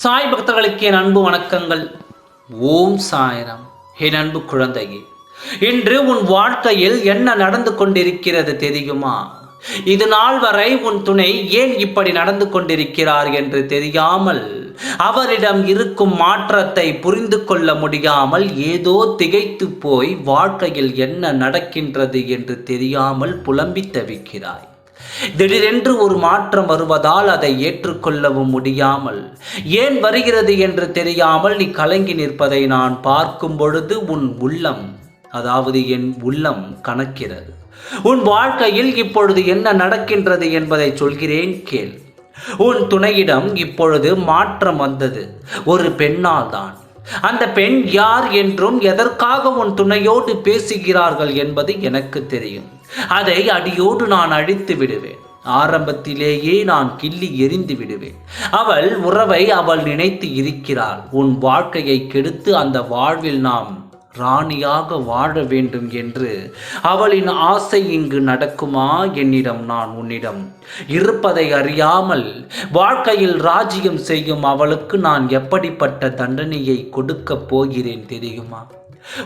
சாய் பக்தர்களுக்கு என் அன்பு வணக்கங்கள். ஓம் சாய்ராம். என் அன்பு குழந்தையே, இன்று உன் வாழ்க்கையில் என்ன நடந்து கொண்டிருக்கிறது தெரியுமா? இது நாள் வரை உன் துணை ஏன் இப்படி நடந்து கொண்டிருக்கிறார் என்று தெரியாமல், அவரிடம் இருக்கும் மாற்றத்தை புரிந்து கொள்ள முடியாமல் ஏதோ திகைத்து போய் வாழ்க்கையில் என்ன நடக்கின்றது என்று தெரியாமல் புலம்பி தவிக்கிறாய். திடீரென்று ஒரு மாற்றம் வருவதால் அதை ஏற்றுக்கொள்ளவும் முடியாமல், ஏன் வருகிறது என்று தெரியாமல் நீ கலங்கி நிற்பதை நான் பார்க்கும் பொழுது உன் உள்ளம், அதாவது என் உள்ளம் கனக்கிறது. உன் வாழ்க்கையில் இப்பொழுது என்ன நடக்கின்றது என்பதை சொல்கிறேன் கேள். உன் துணையிடம் இப்பொழுது மாற்றம் வந்தது ஒரு பெண்ணால் தான். அந்த பெண் யார் என்றும் எதற்காக உன் துணையோடு பேசுகிறார்கள் என்பது எனக்கு தெரியும். அதை அடியோடு நான் அழித்து விடுவேன். ஆரம்பத்திலேயே நான் கிள்ளி எறிந்து விடுவேன். அவள் உறவை அவள் நினைத்து இருக்கிறாள். உன் வாழ்க்கையை கெடுத்து அந்த வாழ்வில் நாம் ராணியாக வாழ வேண்டும் என்று அவளின் ஆசை இங்கு நடக்குமா? என்னிடம் நான் உன்னிடம் இருப்பதை அறியாமல் வாழ்க்கையில் ராஜ்யம் செய்யும் அவளுக்கு நான் எப்படிப்பட்ட தண்டனையை கொடுக்க போகிறேன் தெரியுமா?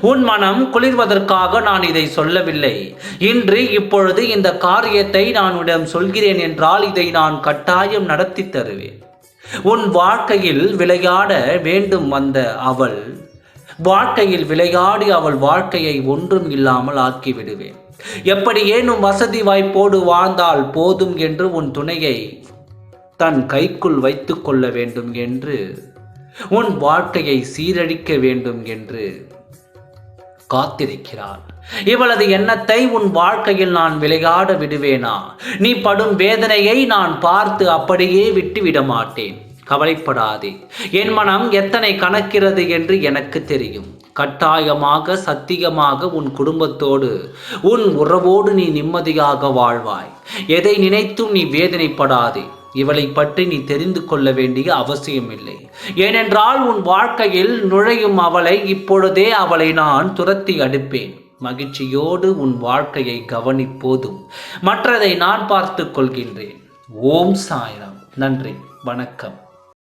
உன் மனம் குளிர்வதற்காக நான் இதை சொல்லவில்லை. இன்று இப்பொழுது இந்த காரியத்தை நான் உன்னிடம் சொல்கிறேன் என்றால் இதை நான் கட்டாயம் நடத்தி தருவேன். உன் வாழ்க்கையில் விளையாட வேண்டும் வந்த அவள் வாழ்க்கையில் விளையாடி அவள் வாழ்க்கையை ஒன்றும் இல்லாமல் ஆக்கிவிடுவேன். எப்படி ஏனும் வசதி வாய்ப்போடு வாழ்ந்தால் போதும் என்று உன் துணையை தன் கைக்குள் வைத்து கொள்ள வேண்டும் என்று, உன் வாழ்க்கையை சீரழிக்க வேண்டும் என்று காத்திருக்கிறாள். இவளது எண்ணத்தை உன் வாழ்க்கையில் நான் விளையாட விடுவேனா? நீ படும் வேதனையை நான் பார்த்து அப்படியே விட்டுவிட மாட்டேன். கவலைப்படாதே. என் மனம் எத்தனை கணக்கிறது என்று எனக்கு தெரியும். கட்டாயமாக சத்தியமாக உன் குடும்பத்தோடு உன் உறவோடு நீ நிம்மதியாக வாழ்வாய். எதை நினைத்தும் நீ வேதனைப்படாதே. இவளை பற்றி நீ தெரிந்து கொள்ள வேண்டிய அவசியமில்லை. ஏனென்றால் உன் வாழ்க்கையில் நுழையும் அவளை இப்பொழுதே அவளை நான் துரத்தி அடிப்பேன். மகிழ்ச்சியோடு உன் வாழ்க்கையை கவனிப்போதும், மற்றதை நான் பார்த்து கொள்கின்றேன். ஓம் சாய்ராம். நன்றி, வணக்கம்.